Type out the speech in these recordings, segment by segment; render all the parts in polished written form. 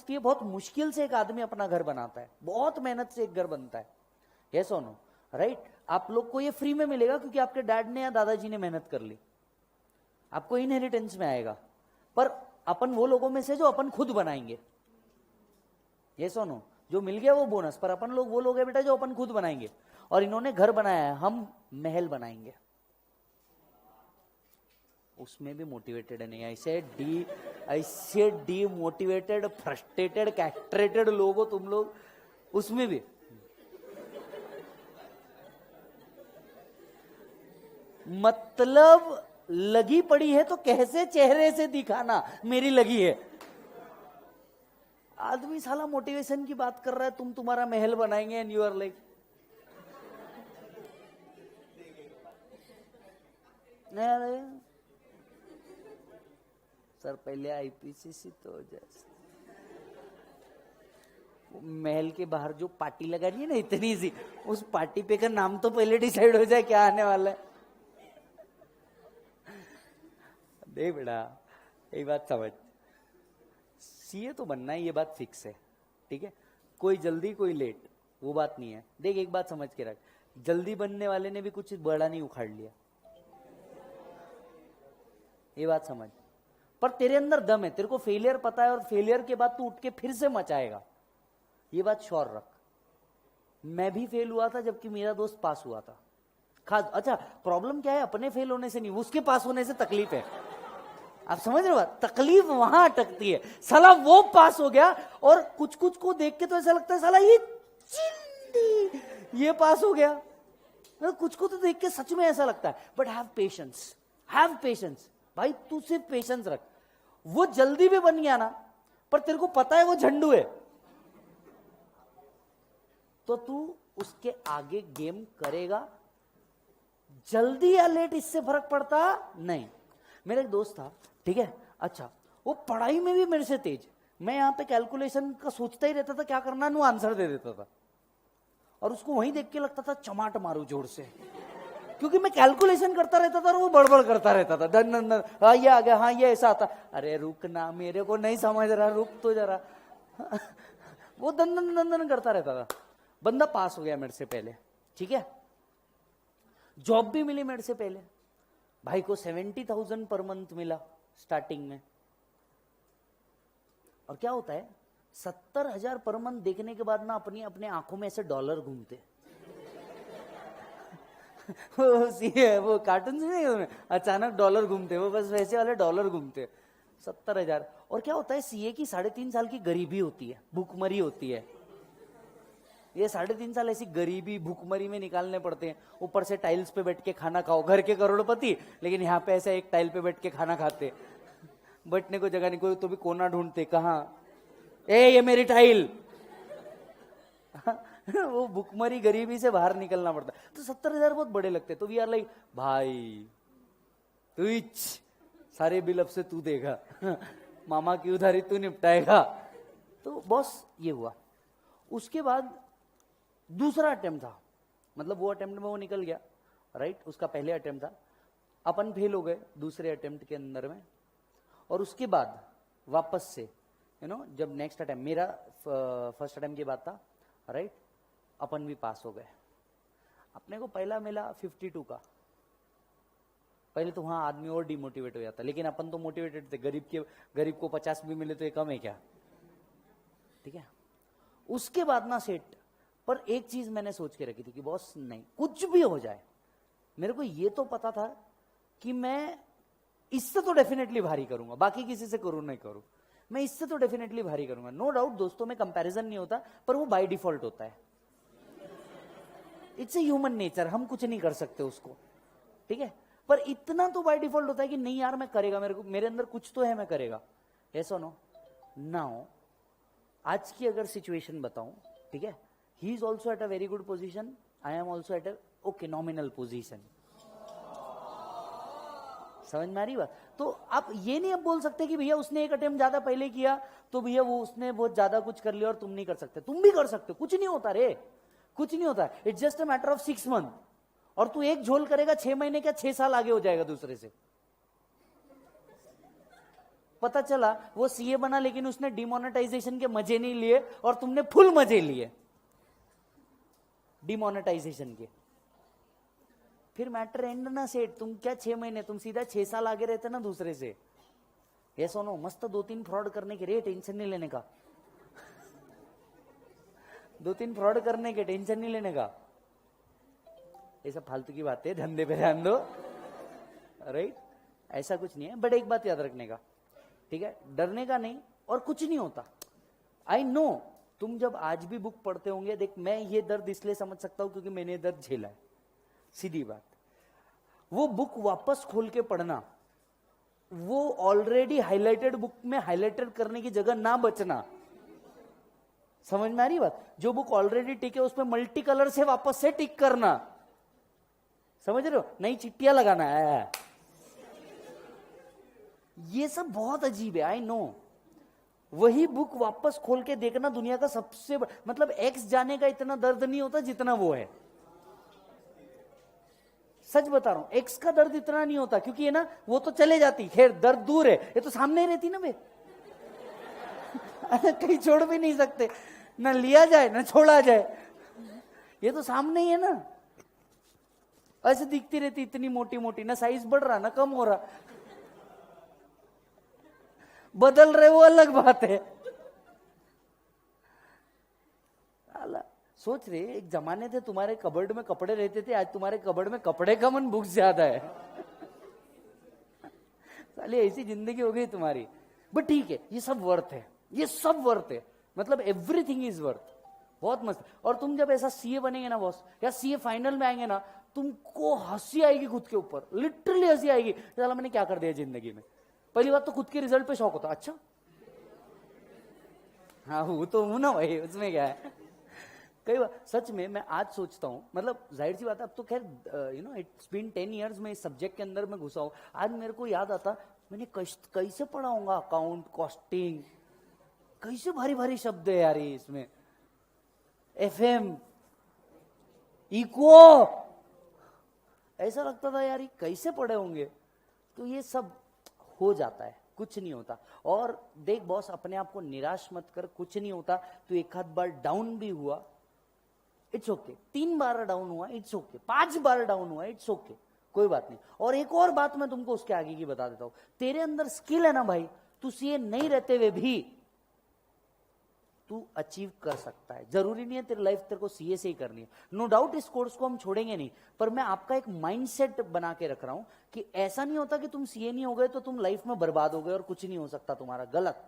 दिखती है, बहुत मुश्किल से एक आदमी अपना घर बनाता है, बहुत मेहनत से एक घर बनता है। यस और नो, राइट? आप लोग को ये फ्री में मिलेगा क्योंकि आपके डैड ने या दादाजी ने मेहनत कर ली, आपको इनहेरिटेंस में आएगा। पर अपन वो लोगों में से जो अपन खुद बनाएंगे। यस और नो? जो मिल गया वो बोनस, पर अपन लोग वो लोग हैं बेटा जो अपन खुद बनाएंगे। और इन्होंने घर बनाया है, हम महल बनाएंगे। उसमें भी मोटिवेटेड नहीं, ऐसे डीमोटिवेटेड, फ्रस्ट्रेटेड, कैस्ट्रेटेड लोग हो तुम लोग, उसमें भी। मतलब लगी पड़ी है तो कैसे चेहरे से दिखाना मेरी लगी है। आदमी साला मोटिवेशन की बात कर रहा है, तुम तुम्हारा महल बनाएंगे and you are like sir पहले आईपीसीसी तो हो जाए। महल के बाहर जो पार्टी लगा रही है ना इतनी सी, उस पार्टी पे का नाम तो पहले डिसाइड हो जाए क्या आने वाला है। देख बेटा एक बात समझ, सीए तो बनना है, ये बात फिक्स है, ठीक है? कोई जल्दी कोई लेट वो बात नहीं है। देख एक बात समझ के रख, जल्दी बनने वाले ने भी कुछ बड़ा नहीं उखाड़ लिया, ये बात समझ। पर तेरे अंदर दम है, तेरे को फेलियर पता है, और फेलियर के बाद तू उठ के फिर से मचाएगा, ये बात श्योर रख। मैं भी फेल हुआ था जबकि मेरा दोस्त पास हुआ था। खास अच्छा, प्रॉब्लम क्या है? अपने फेल होने से नहीं, उसके पास होने से तकलीफ है। आप समझ रहे हो बात? तकलीफ वहां अटकती है। साला वो पास हो गया और कुछ कुछ को देख के तो ऐसा लगता है साला ये चिंदी ये पास हो गया। कुछ को तो देख के सच में ऐसा लगता है। But have patience, have patience भाई, तू सिर्फ पेशेंस रख। वो जल्दी भी बन गया ना, पर तेरे को पता है वो झंडू है, तो तू उसके आगे गेम करेगा। जल्दी या लेट इससे फर्क पड़ता नहीं। मेरा एक दोस्त था, ठीक है, अच्छा वो पढ़ाई में भी मेरे से तेज। मैं यहां पे कैलकुलेशन का सोचता ही रहता था क्या करना, वो आंसर दे देता था, और उसको वहीं देख के लगता था चमाट मारू जोर से, क्योंकि मैं कैलकुलेशन करता रहता था और वो बड़बड़ करता रहता था। दन दन दन, हाँ ये आ गया, हाँ ये ऐसा आता। अरे रुक ना, मेरे को नहीं समझ रहा, रुक तो जरा। वो दन दन दन दन करता रहता था। बंदा पास हो गया मेरे से पहले, ठीक है, जॉब भी मिली मेरे से पहले। भाई को 70,000 पर मंथ मिला स्टार्टिंग में। और क्या होता है, 70,000 पर मंथ देखने के बाद ना अपनी अपने आंखों में ऐसे डॉलर घूमते। वो कार्टून नहीं है, अचानक डॉलर घूमते, वो बस वैसे वाले डॉलर घूमते। 70,000। और क्या होता है, सीए की 3.5 साल की गरीबी होती है, भूखमरी होती है। ये 3.5 साल ऐसी गरीबी भूखमरी में निकालने पड़ते हैं। ऊपर से टाइल्स पे बैठ के खाना खाओ, घर के करोड़पति, लेकिन यहाँ पे ऐसा एक टाइल पे बैठ के खाना खाते, बैठने को जगह नहीं, कोई तो भी कोना ढूंढते, कहाँ ये मेरी टाइल। वो भूखमरी गरीबी से बाहर निकलना पड़ता। तो 70,000 बहुत बड़े लगते। तो वी आर लाइक भाई तू सारे बिल अब से तू देगा, मामा की उधारी तू निपटाएगा। तो बॉस ये हुआ। उसके बाद दूसरा अटेम्प्ट था, मतलब वो अटेम्प्ट में वो निकल गया, राइट? उसका पहले अटेम्प्ट था, अपन फेल हो गए दूसरे अटेम्प्ट के अंदर में। और उसके बाद वापस से जब नेक्स्ट अटेम्प्ट, मेरा फर्स्ट अटेम्प्ट की बात था, राइट? अपन भी पास हो गए। अपने को पहला मिला 52 का। पहले तो वहां आदमी और डिमोटिवेट हो जाता, लेकिन अपन तो मोटिवेटेड थे। गरीब को 50 भी मिले तो ये कम है क्या, ठीक है? उसके बाद ना सेट, पर एक चीज मैंने सोच के रखी थी कि बॉस नहीं, कुछ भी हो जाए, मेरे को ये तो पता था कि मैं इससे तो डेफिनेटली भारी करूंगा, बाकी किसी से करूं नहीं करूं, मैं इससे तो डेफिनेटली भारी करूंगा। नो डाउट दोस्तों में कंपैरिजन नहीं होता, पर वो बाय डिफॉल्ट होता है। इट्स ए ह्यूमन नेचर, हम कुछ नहीं कर सकते उसको, ठीक है? पर इतना तो बाय डिफॉल्ट होता है कि नहीं यार मैं करेगा, मेरे अंदर कुछ तो है, मैं करेगा। ऐसा नो नाउ आज की अगर सिचुएशन बताऊं, ठीक है, he is also at a very good position, I am also at a okay nominal position. समझ में आ रही बात? तो आप ये नहीं अब बोल सकते कि भैया उसने एक अटेम्प्ट ज्यादा पहले किया तो भैया वो उसने बहुत ज्यादा कुछ कर लिया और तुम नहीं कर सकते। तुम भी कर सकते हो, कुछ नहीं होता रे, कुछ नहीं होता। It's just a matter of 6 month. और तू एक झोल करेगा 6 महीने क्या 6 साल आगे हो जाएगा दूसरे से। पता चला वो सीए बना लेकिन उसने डिमोनेटाइजेशन के मजे नहीं लिए और तुमने फुल मजे लिए डिमोनेटाइजेशन के। फिर मैटर एंड ना सेट। तुम क्या 6 महीने, तुम सीधा 6 साल आगे रहते ना दूसरे से। ये सुनो, मस्त 2-3 फ्रॉड करने के लिए टेंशन नहीं लेने का। 2-3 फ्रॉड करने के टेंशन नहीं लेने का। ये सब फालतू की बातें, धंधे पे ध्यान दो, राइट? ऐसा कुछ नहीं है। बट एक बात याद रखने का, ठीक है, डरने का नहीं, और कुछ नहीं होता। आई नो तुम जब आज भी बुक पढ़ते होंगे, देख मैं ये दर्द इसलिए समझ सकता हूं क्योंकि मैंने दर्द झेला है, सीधी बात। वो बुक वापस खोल के पढ़ना, वो ऑलरेडी हाईलाइटेड बुक में हाईलाइटेड करने की जगह ना बचना। समझ में आ रही बात? जो बुक ऑलरेडी टिक है उसमें मल्टी कलर से वापस से टिक करना, समझ रहे हो? नई चिट्टियां लगाना है। ये सब बहुत अजीब है, आई नो। वही बुक वापस खोल के देखना दुनिया का सबसे मतलब एक्स जाने का इतना दर्द नहीं होता जितना वो है। सच बता रहा हूं, एक्स का दर्द इतना नहीं होता क्योंकि है ना, वो तो चले जाती, खैर दर्द दूर है, ये तो सामने ही रहती ना बे। कहीं छोड़ भी नहीं सकते, ना लिया जाए ना छोड़ा जाए, ये तो सामने ही है ना। ऐसे दिखती रहती इतनी मोटी मोटी, ना साइज बढ़ रहा ना कम हो रहा। बदल रहे वो अलग बात है। सोच रहे एक जमाने थे तुम्हारे कबर्ड में कपड़े रहते थे, आज तुम्हारे कबर्ड में कपड़े का मन बुक्स ज्यादा है। साली ऐसी जिंदगी हो गई तुम्हारी। बट ठीक है, ये सब वर्थ है, ये सब वर्थ है, मतलब एवरीथिंग इज वर्थ। बहुत मस्त। और तुम जब ऐसा सीए बनेंगे ना बॉस, या सीए फाइनल में आएंगे ना, तुमको हंसी आएगी खुद के ऊपर, लिटरली हंसी आएगी। साला मैंने क्या कर दिया जिंदगी में। पहली बात तो खुद के रिजल्ट पे शौक होता, अच्छा हाँ वो तो हूं ना भाई, उसमें क्या है। कई बार सच में मैं आज सोचता हूँ, मतलब जाहिर सी बात है, अब तो खैर you know it's been 10 years में इस सब्जेक्ट के अंदर मैं घुसा हूँ। आज मेरे को याद आता मैंने कैसे पढ़ाऊंगा अकाउंट, कॉस्टिंग, कैसे भारी भारी शब्द है यार ये इसमें, एफएम, इको, ऐसा लगता था यार ये कैसे पढ़े होंगे। तो ये सब हो जाता है, कुछ नहीं होता। और देख बॉस, अपने आप को निराश मत कर, कुछ नहीं होता। तो एक आध बार डाउन भी हुआ, इट्स ओके। 3 बार डाउन हुआ, इट्स ओके। 5 बार डाउन हुआ, इट्स ओके, कोई बात नहीं। और एक और बात मैं तुमको उसके आगे की बता देता हूं, तेरे अंदर स्किल है ना भाई, तू सीए नहीं रहते हुए भी तू अचीव कर सकता है। जरूरी नहीं है तेरी लाइफ तेरे को सीए से ही करनी है। नो डाउट इस कोर्स को हम छोड़ेंगे नहीं, पर मैं आपका एक माइंडसेट बना के रख रहा हूं कि ऐसा नहीं होता कि तुम सीए नहीं हो गए तो तुम लाइफ में बर्बाद हो गए और कुछ नहीं हो सकता तुम्हारा। गलत।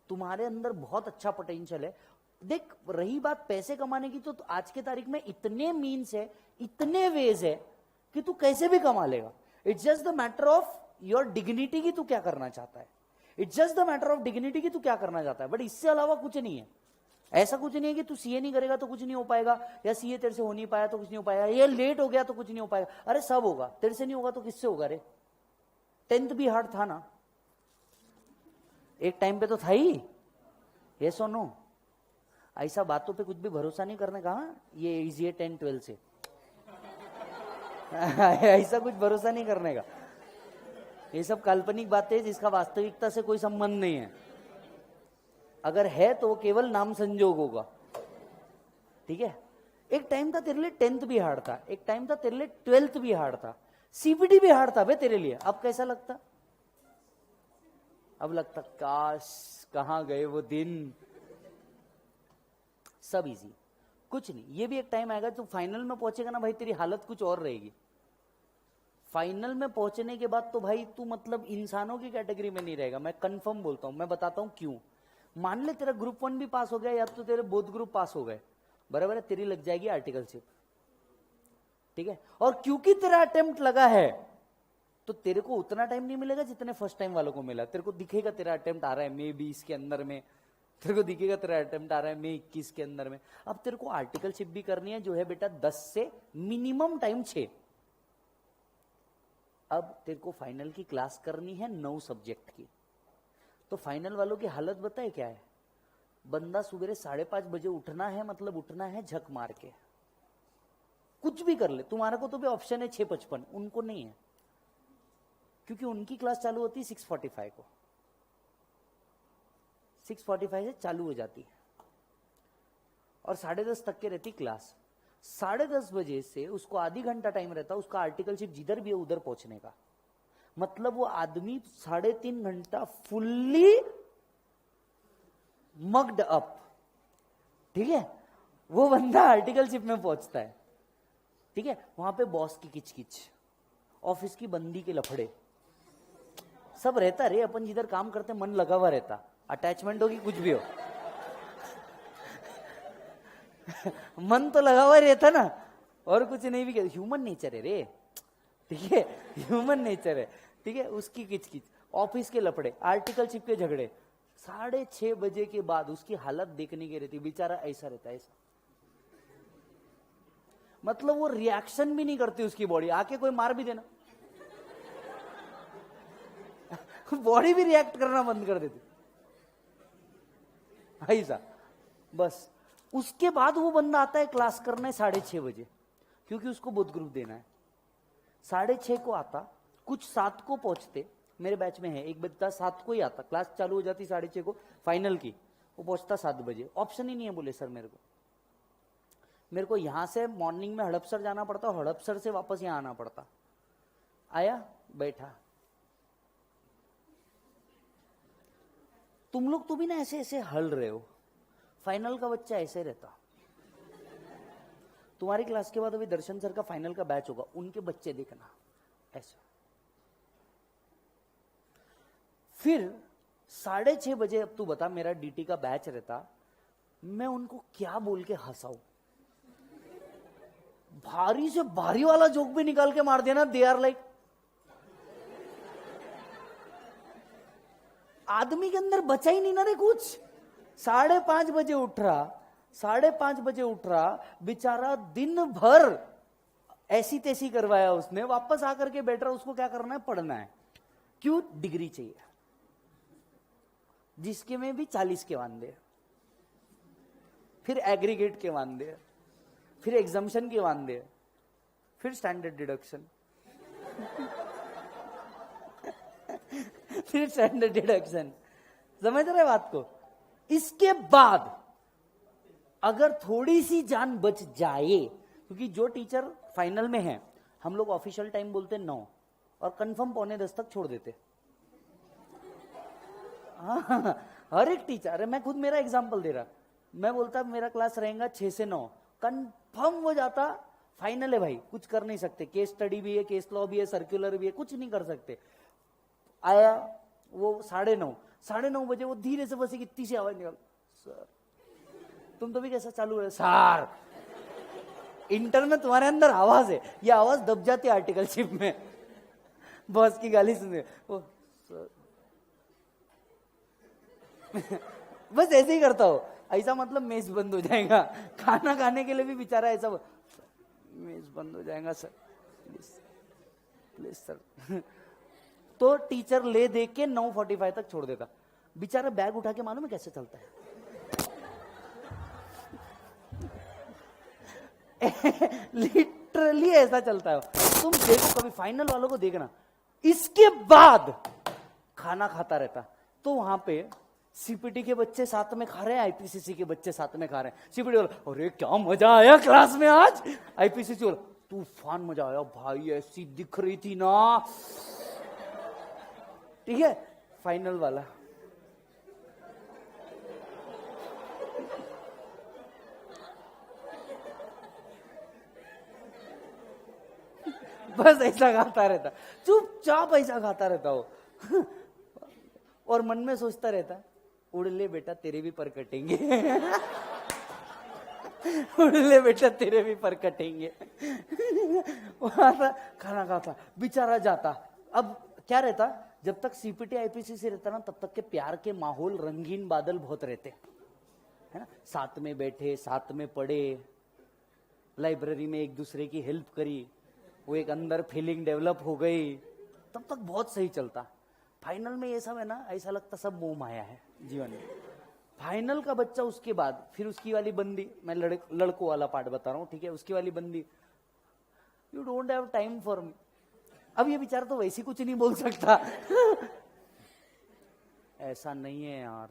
तुम्हारे अंदर बहुत अच्छा पोटेंशियल है। देख, रही बात पैसे कमाने की, तो आज के तारीख में इतने मीन्स है, इतने वेज है कि तू कैसे भी कमा लेगा। It's just the matter of your dignity की तू क्या करना चाहता है। It's just the matter of dignity की तू क्या करना चाहता है। बट इससे अलावा कुछ नहीं है। ऐसा कुछ नहीं है कि तू सीए नहीं करेगा तो कुछ नहीं हो पाएगा, या सीए तेरे से हो नहीं पाया तो कुछ नहीं हो पाएगा, या लेट हो गया तो कुछ नहीं हो पाएगा। अरे सब होगा, तेरे से नहीं होगा तो किससे होगा रे। 10th भी हार्ड था ना, एक टाइम पे तो था ही। ये सुनो, ऐसा बातों पे कुछ भी भरोसा नहीं करने का। ये इजी है 10-12 से। ऐसा कुछ भरोसा नहीं करने का। ये सब काल्पनिक बातें हैं जिसका वास्तविकता से कोई संबंध नहीं है। अगर है तो केवल नाम संजोग होगा, ठीक है। एक टाइम था तेरे लिए 10th भी हार्ड था, एक टाइम था तेरे लिए 12th भी हार्ड था, सीपीटी भी हार्ड था बे तेरे लिए। अब कैसा लगता? अब लगता काश कहां गए वो दिन। सब इजी, कुछ नहीं। ये भी एक टाइम आएगा तो फाइनल में पहुंचेगा ना भाई, तेरी हालत कुछ और रहेगी। फाइनल में पहुंचने के बाद तो भाई तू मतलब इंसानों की कैटेगरी में नहीं रहेगा। मैं कंफर्म बोलता हूं, मैं बताता हूं क्यों। मान ले तेरा ग्रुप 1 भी पास हो गया, या तो तेरे बोथ ग्रुप पास हो गए, बराबर है, तेरी लग जाएगी आर्टिकलशिप, ठीक है। और क्योंकि तेरा अटेम्प्ट लगा है तो तेरे को उतना टाइम नहीं मिलेगा जितने फर्स्ट टाइम वालों को मिला। तेरे को दिखेगा तेरा अटेम्प्ट आ रहा है मई 20 के अंदर में, तेरे को दिखेगा तेरा अटेम्प्ट आ रहा है मई 21 के अंदर में। अब तेरे को आर्टिकलशिप भी करनी है, जो है बेटा 10 से मिनिमम टाइम 6। अब तेरे को फाइनल की क्लास करनी है 9 सब्जेक्ट की। तो फाइनल वालों की हालत बताए क्या है। बंदा सुबह 5:30 बजे उठना है, मतलब उठना है झक मार के, कुछ भी कर ले। तुम्हारा को तो भी ऑप्शन है 6:55, उनको नहीं है, क्योंकि उनकी क्लास चालू होती है 6:45 को। 6:45 से चालू हो जाती है और 10:30 तक के रहती क्लास। 10:30 बजे से उसको आधी घंटा टाइम रहता, उसका आर्टिकलशिप जिधर भी है उधर पहुंचने का। मतलब वो आदमी 3.5 घंटा फुल्ली मग्ड अप, ठीक है। वो बंदा आर्टिकलशिप में पहुंचता है, ठीक है। वहां पे बॉस की किचकिच, ऑफिस की बंदी के लफड़े, सब रहता रे। अपन जिधर काम करते मन लगा हुआ रहता, अटैचमेंट होगी कुछ भी हो मन तो लगा हुआ रहता ना, और कुछ नहीं भी। ह्यूमन नेचर है रे, ठीक है, ह्यूमन नेचर है, ठीक है। उसकी किचकिच, ऑफिस के लफड़े, आर्टिकलशिप के झगड़े, 6:30 बजे के बाद उसकी हालत देखने की रहती। बेचारा ऐसा रहता है, ऐसा। मतलब वो रिएक्शन भी नहीं करती उसकी बॉडी, आके कोई मार भी देना बॉडी भी रिएक्ट करना बंद कर देती, ऐसा। बस उसके बाद वो बंदा आता है क्लास करने 6:30 बजे, क्योंकि उसको बोध ग्रुप देना है। 6:30 को आता, कुछ 7 को पहुंचते। मेरे बैच में है एक बच्चा 7 को ही आता, क्लास चालू हो जाती 6:30 को फाइनल की, वो पहुंचता 7 बजे। ऑप्शन ही नहीं है, बोले सर मेरे को यहां से मॉर्निंग में हड़पसर जाना पड़ता, हड़पसर से वापस यहां आना पड़ता। आया, बैठा। तुम लोग तो भी ना ऐसे ऐसे हल रहे हो, फाइनल का बच्चा ऐसे रहता। तुम्हारी क्लास के बाद अभी दर्शन सर का फाइनल का बैच होगा, उनके बच्चे देखना ऐसा। फिर 6:30 बजे, अब तू बता, मेरा डीटी का बैच रहता, मैं उनको क्या बोल के हंसाऊं? भारी से भारी वाला जोक भी निकाल के मार देना। दे आर लाइक, आदमी के अंदर बचा ही नहीं ना रे कुछ। 5:30 बजे उठ रहा, 5:30 बजे उठ रहा, बेचारा दिन भर ऐसी तैसी करवाया उसने, वापस आकर के बैठ रहा। उसको क्या करना है? पढ़ना है। क्यों? डिग्री चाहिए, जिसके में भी 40 के वांदे, फिर एग्रीगेट के वांदे, फिर एग्जाम्शन के वांदे, फिर स्टैंडर्ड डिडक्शन फिर स्टैंडर्ड डिडक्शन। समझ रहे बात को? इसके बाद अगर थोड़ी सी जान बच जाए, क्योंकि जो टीचर फाइनल में है, हम लोग ऑफिशियल टाइम बोलते 9 और कंफर्म 9:45 तक छोड़ देते। हाँ, हर एक टीचर, मैं खुद मेरा एग्जांपल दे रहा, मैं बोलता मेरा क्लास रहेगा 6 से 9, कंफर्म हो जाता फाइनल है भाई, कुछ कर नहीं सकते। केस स्टडी भी है, केस लॉ भी है, सर्कुलर भी है, कुछ नहीं कर सकते। आया वो 9:30 बजे, वो धीरे से बस इतनी सी आवाज निकल, सर। तुम तो भी कैसा चालू है सर? इंटर में तुम्हारे अंदर आवाज है, ये आवाज दब जाती है आर्टिकलशिप में। बॉस की गाली सुने, ओ सर बस ऐसे ही करता हो, ऐसा मतलब मेज बंद हो जाएगा। खाना खाने के लिए भी बेचारा ऐसा, मेज बंद हो जाएगा सर, प्लीज सर। तो टीचर ले दे के 9:45 तक छोड़ देता। बेचारा बैग उठा के, मालूम है कैसे चलता है? लिटरली ऐसा चलता है। तुम देखो कभी, फाइनल वालों को देखना। इसके बाद खाना खाता रहता, तो वहां पे सीपीटी के बच्चे साथ में खा रहे हैं, आईपीसीसी के बच्चे साथ में खा रहे हैं। सीपीटी वाला, अरे क्या मजा आया क्लास में आज। आईपीसीसी वाला, तूफान मजा आया भाई, ऐसी दिख रही थी ना, ठीक है। फाइनल वाला, बस ऐसा खाता रहता, चुपचाप ऐसा खाता रहता हो और मन में सोचता रहता, उड़ ले बेटा तेरे भी पर कटेंगे उड़ ले बेटा तेरे भी पर कटेंगे। खाना खाता, बेचारा जाता। अब क्या रहता, जब तक सीपीटी आईपीसीसी रहता ना, तब तक के प्यार के माहौल, रंगीन बादल बहुत रहते, है ना। साथ में बैठे, साथ में पढ़े, लाइब्रेरी में एक दूसरे की हेल्प करी, वो एक अंदर फीलिंग डेवलप हो गई, तब तक बहुत सही चलता। फाइनल में ये सब है ना, ऐसा लगता सब मोह माया है जीवन में। फाइनल का बच्चा, उसके बाद फिर उसकी वाली बंदी, मैं लड़कों वाला पार्ट बता रहा हूँ, ठीक है। उसकी वाली बंदी, you don't have time for me. अब ये बेचारा तो वैसे कुछ नहीं बोल सकता ऐसा नहीं है यार,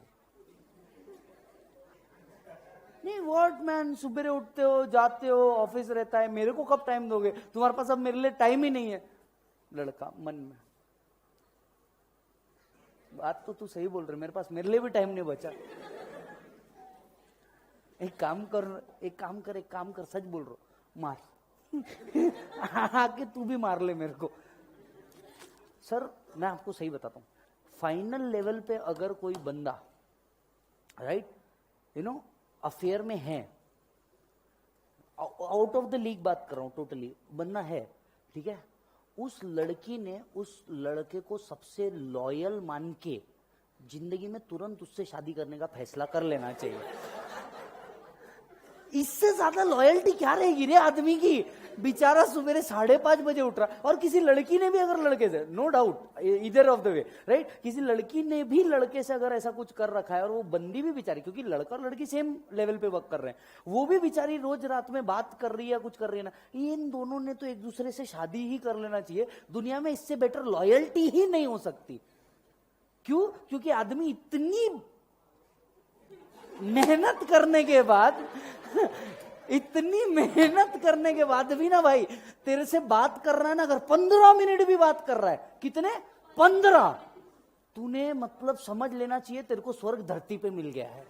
नहीं व्हाट मैन, सुबह उठते हो, जाते हो, ऑफिस रहता है, मेरे को कब टाइम दोगे, तुम्हारे पास अब मेरे लिए टाइम ही नहीं है। लड़का मन में, बात तो तू सही बोल रहे, मेरे पास मेरे लिए भी टाइम नहीं बचा। एक काम कर, सच बोल रहा हूं, मार आके तू भी मार ले मेरे को। सर मैं आपको सही बताता हूं, फाइनल लेवल पे अगर कोई बंदा राइट अफेयर में है, आउट ऑफ द लीग बात कर रहा हूं, टोटली बंदा है, ठीक है, उस लड़की ने उस लड़के को सबसे लॉयल मान के जिंदगी में तुरंत उससे शादी करने का फैसला कर लेना चाहिए। इससे ज्यादा लॉयल्टी क्या रहेगी रे आदमी की। बेचारा सुबह 5:30 बजे उठ रहा, और किसी लड़की ने भी अगर लड़के से, नो डाउट इधर ऑफ द वे राइट, किसी लड़की ने भी लड़के से अगर ऐसा कुछ कर रखा है, और वो बंदी भी बेचारी, क्योंकि लड़का और लड़की सेम लेवल पे वर्क कर रहे हैं, वो भी बेचारी रोज रात में बात कर रही है, कुछ कर रही है ना, इन दोनों ने तो एक दूसरे से शादी ही कर लेना चाहिए। दुनिया में इससे बेटर लॉयल्टी ही नहीं हो सकती। क्यों? क्योंकि आदमी इतनी मेहनत करने के बाद इतनी मेहनत करने के बाद भी ना भाई, तेरे से बात कर रहा है ना, अगर 15 मिनट भी बात कर रहा है, कितने 15, तूने मतलब समझ लेना चाहिए तेरे को स्वर्ग धरती पे मिल गया है।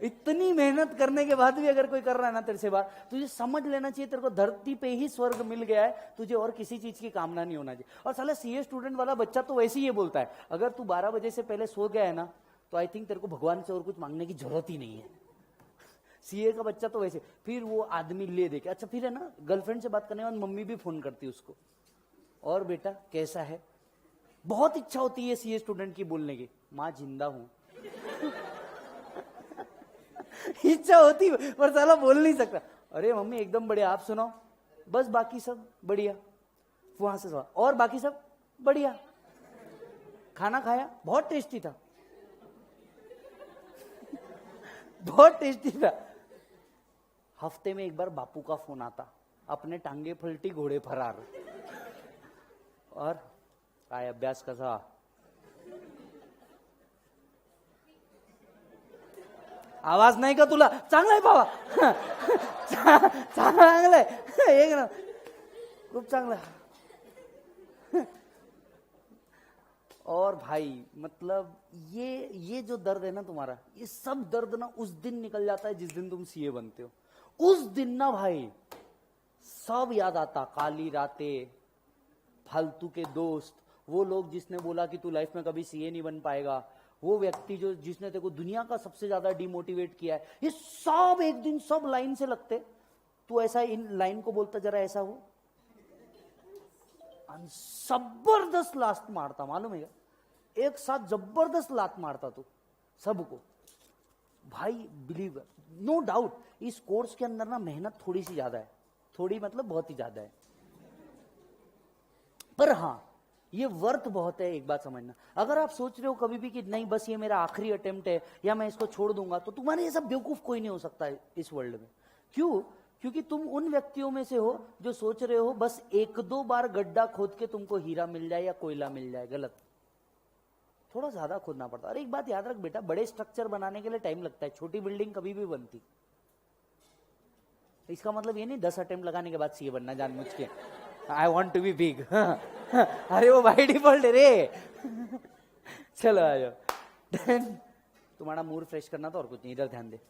इतनी मेहनत करने के बाद भी अगर कोई कर रहा है ना तेरे से बात, तुझे समझ लेना चाहिए तेरे को धरती पे ही स्वर्ग मिल गया है, तुझे और किसी चीज की कामना नहीं होना चाहिए। और साला सीए स्टूडेंट वाला बच्चा तो वैसे ही ये बोलता है, अगर तू 12 बजे से पहले सो गया है ना, तो आई थिंक तेरे को भगवान से और कुछ मांगने की जरूरत ही नहीं है। सीए का बच्चा तो वैसे, फिर वो आदमी ले दे के, अच्छा फिर है ना, गर्लफ्रेंड से बात करने के बाद मम्मी भी फोन करती है उसको, और बेटा कैसा है, बहुत इच्छा होती है सीए स्टूडेंट की बोलने की, माँ जिंदा हूं। इच्छा होती पर साला बोल नहीं सकता। अरे मम्मी एकदम बढ़िया, आप सुनाओ, बस बाकी सब बढ़िया, वहां से सवाल, और बाकी सब बढ़िया, खाना खाया बहुत टेस्टी था, बहुत टेस्टी था। हफ्ते में एक बार बापू का फोन आता, अपने टांगे पलटी घोड़े फरार, और काय अभ्यास कसा, आवाज नाही का तुला, चांगला आहे बाबा, चांगला आहे, एक ना खूप चांगला। और भाई मतलब ये जो दर्द है ना तुम्हारा, ये सब दर्द ना उस दिन निकल जाता है जिस दिन तुम सीए बनते हो। उस दिन ना भाई सब याद आता, काली रातें, फालतू के दोस्त, वो लोग जिसने बोला कि तू लाइफ में कभी सीए नहीं बन पाएगा, वो व्यक्ति जो जिसने तेरे को दुनिया का सबसे ज्यादा डिमोटिवेट किया है, ये सब एक दिन सब लाइन से लगते। तू ऐसा इन लाइन को बोलता, जरा ऐसा हो, जबरदस्त लात मारता, मालूम है क्या, एक साथ जबरदस्त लात मारता तू सबको भाई। बिलीव, नो डाउट इस कोर्स के अंदर ना मेहनत थोड़ी सी ज्यादा है, थोड़ी मतलब बहुत ही ज्यादा है, पर हाँ ये वर्थ बहुत है। एक बात समझना, अगर आप सोच रहे हो कभी भी कि नहीं बस ये मेरा आखिरी अटेम्प्ट है या मैं इसको छोड़ दूंगा, तो तुम्हारे ये सब बेवकूफ कोई नहीं हो सकता है इस वर्ल्ड में। क्यों? क्योंकि तुम उन व्यक्तियों में से हो जो सोच रहे हो बस 1-2 बार गड्ढा खोद के तुमको हीरा मिल जाए या कोयला मिल जाए। गलत, थोड़ा ज्यादा खोदना पड़ता। और एक बात याद रख बेटा, बड़े स्ट्रक्चर बनाने के लिए टाइम लगता है, छोटी बिल्डिंग कभी भी बनती। इसका मतलब ये नहीं 10 अटेम्प्ट लगाने के बाद सीए बनना जानबूझ के, I want to be big. अरे वो बाय डिफॉल्ट रे। चलो आ जाओ, तुम्हारा मूड फ्रेश करना था और कुछ नहीं, इधर ध्यान दे।